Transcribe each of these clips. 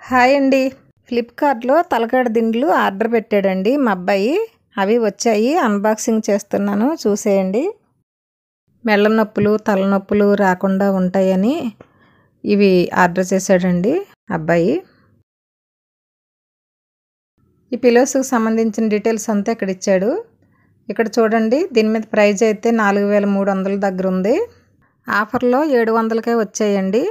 Hi అండి. ఫ్లిప్‌కార్ట్‌లో తలకాడ దిండ్లు order పెట్టాడండి మా అబ్బాయి. అవి వచ్చాయి. అన్బాక్సింగ్ చేస్తున్నాను చూసేయండి. మెళ్ళ నొప్పులు, తలనొప్పులు రాకుండా ఉంటాయని ఇవి ఆర్డర్ చేశాడండి అబ్బాయి. ఈ పిలోస్‌కి సంబంధించిన డీటెయిల్స్ అంతా ఇక్కడ ఇచ్చాడు. ఇక్కడ చూడండి, దీని మీద ప్రైస్ అయితే 4300 దగ్గర ఉంది. ఆఫర్‌లో 700కే వచ్చాయండి.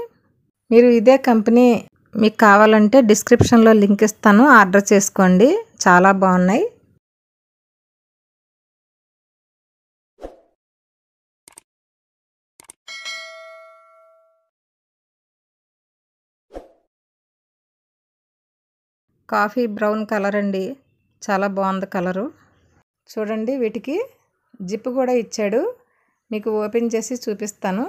మీరు ఇదే కంపెనీ మీకు కావాలంటే డిస్క్రిప్షన్‌లో లింక్ ఇస్తాను, ఆర్డర్ చేసుకోండి. చాలా బాగున్నాయి. కాఫీ బ్రౌన్ కలర్ అండి, చాలా బాగుంది కలరు. చూడండి, వీటికి జిప్ కూడా ఇచ్చాడు. మీకు ఓపెన్ చేసి చూపిస్తాను.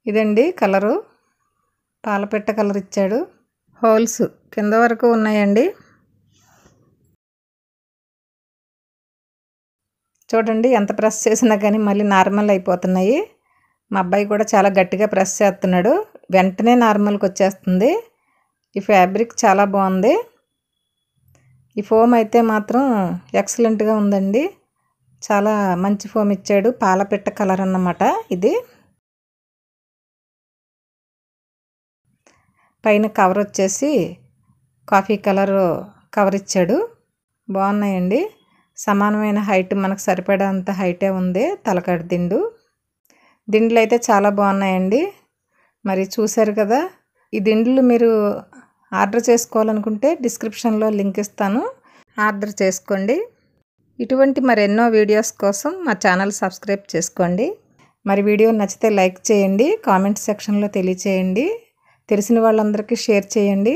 ఇదండి కలరు, పాలపిట్ట కలర్ ఇచ్చాడు. హోల్స్ కింద వరకు ఉన్నాయండి. చూడండి, ఎంత ప్రెస్ చేసినా కానీ మళ్ళీ నార్మల్ అయిపోతున్నాయి. మా అబ్బాయి కూడా చాలా గట్టిగా ప్రెస్ చేస్తున్నాడు, వెంటనే నార్మల్కి వచ్చేస్తుంది. ఈ ఫ్యాబ్రిక్ చాలా బాగుంది. ఈ ఫోమ్ అయితే మాత్రం ఎక్సలెంట్గా ఉందండి. చాలా మంచి ఫోమ్ ఇచ్చాడు. పాలపిట్ట కలర్ అన్నమాట ఇది. పైన కవర్ వచ్చేసి కాఫీ కలర్ కవర్ ఇచ్చాడు. బాగున్నాయండి. సమానమైన హైట్, మనకు సరిపడేంత హైటే ఉంది తలకాడ దిండ్లు అయితే చాలా బాగున్నాయండి. మరి చూశారు కదా. ఈ దిండ్లు మీరు ఆర్డర్ చేసుకోవాలనుకుంటే డిస్క్రిప్షన్లో లింక్ ఇస్తాను, ఆర్డర్ చేసుకోండి. ఇటువంటి మరెన్నో వీడియోస్ కోసం మా ఛానల్ సబ్స్క్రైబ్ చేసుకోండి. మరి వీడియో నచ్చితే లైక్ చేయండి, కామెంట్ సెక్షన్లో తెలియచేయండి, తెలిసిన వాళ్ళందరికీ షేర్ చేయండి.